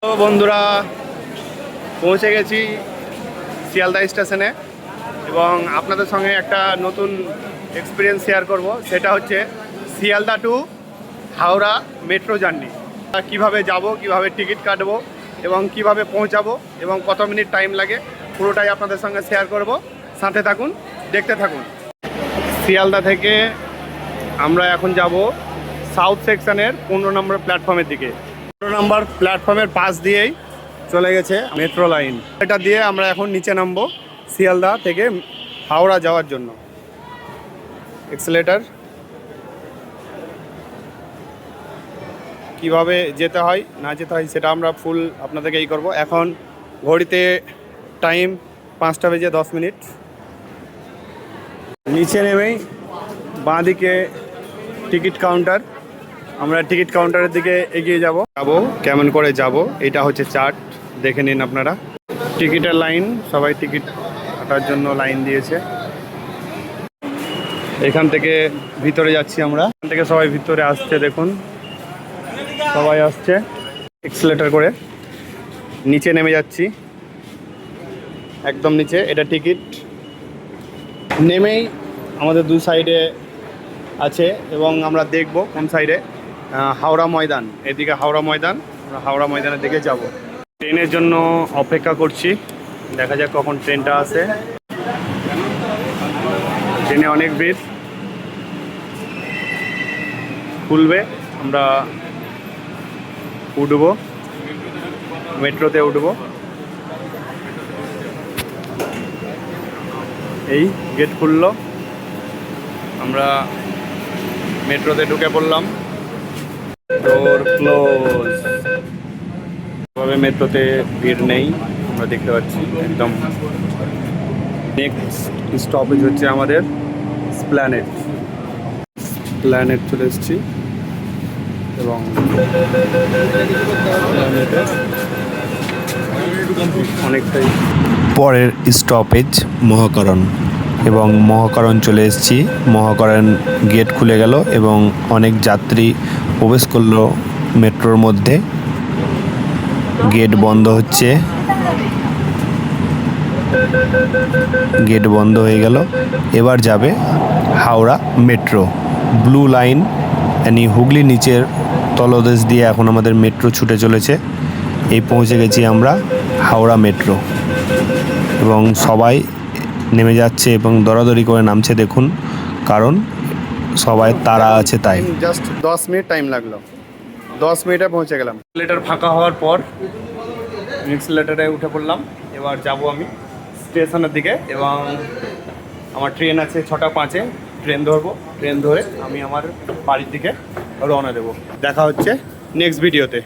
তো বন্ধুরা, পৌঁছে গেছি শিয়ালদা স্টেশনে এবং আপনাদের সঙ্গে একটা নতুন এক্সপিরিয়েন্স শেয়ার করব। সেটা হচ্ছে Sealdah to Howrah metro journey. কিভাবে যাব, কিভাবে টিকিট কাটবো এবং কিভাবে পৌঁছাবো এবং কত মিনিট টাইম লাগে, পুরোটাই আপনাদের সঙ্গে শেয়ার করব। সাথে থাকুন, দেখতে থাকুন। শিয়ালদা থেকে আমরা এখন যাব সাউথ সেকশনের 15 নম্বর প্ল্যাটফর্মের দিকে। 15 নম্বর প্ল্যাটফর্মের পাশ দিয়েই চলে গেছে মেট্রো লাইন। এটা দিয়ে আমরা এখন নিচে নামবো শিয়ালদা থেকে হাওড়া যাওয়ার জন্য। এক্সেলেটার কিভাবে যেতে হয় না যেতে হয় সেটা আমরা ফুল আপনাদেরকে করব। এখন ঘড়িতে টাইম 5:10। নিচে নেমেই বাঁদিকে টিকিট কাউন্টার। আমরা টিকিট কাউন্টারের দিকে এগিয়ে যাব কেমন করে যাব, এটা হচ্ছে চার্ট, দেখে নিন আপনারা। টিকিটের লাইন, সবাই টিকিট কাটার জন্য লাইন দিয়েছে। এখান থেকে ভিতরে যাচ্ছি আমরা। এখান থেকে সবাই ভিতরে আসছে, দেখুন সবাই আসছে এক্সেলেটার করে। নিচে নেমে যাচ্ছি, একদম নিচে। এটা টিকিট নেমেই আমাদের দু সাইডে আছে এবং আমরা দেখব কোন সাইডে হাওড়া ময়দান। এদিকে হাওড়া ময়দান, আমরা হাওড়া ময়দানের দিকে যাব। ট্রেনের জন্য অপেক্ষা করছি, দেখা যাক কখন ট্রেনটা আসে। ট্রেনে অনেক ভিড়, খুলবে, আমরা উঠবো, মেট্রোতে উঠবো। এই গেট খুললো, আমরা মেট্রোতে ঢুকে পড়লাম। ডোর ক্লোজ। তবে মেট্রোতে ভিড় নেই, আমরা দেখতে পাচ্ছি একদম। নেক্সট স্টপেজ হচ্ছে আমাদের প্ল্যানেট। চলে এসেছি এবং অনেকটাই পরের স্টপেজ মহাকরণ, এবং মহাকরণ চলে এসেছি। মহাকরণ গেট খুলে গেল এবং অনেক যাত্রী প্রবেশ করলো মেট্রোর মধ্যে। গেট বন্ধ হচ্ছে, গেট বন্ধ হয়ে গেল। এবার যাবে হাওড়া মেট্রো ব্লু লাইন, মানে হুগলি নিচের তলদেশ দিয়ে এখন আমাদের মেট্রো ছুটে চলেছে। এই পৌঁছে গেছি আমরা হাওড়া মেট্রো এবং সবাই নেমে যাচ্ছে এবং দরাদরি করে নামছে, দেখুন, কারণ সবাই তারা আছে তাই। জাস্ট 10 মিনিট টাইম লাগলো, 10 মিনিটে পৌঁছে গেলাম। এক্সেলেটার ফাঁকা হওয়ার পর এক্সেলেটারে উঠে পড়লাম। এবার যাব আমি স্টেশনের দিকে এবং আমার ট্রেন আছে 6:05-এ। ট্রেন ধরবো, ট্রেন ধরে আমি আমার বাড়ির দিকে রওনা দেবো। দেখা হচ্ছে নেক্সট ভিডিওতে।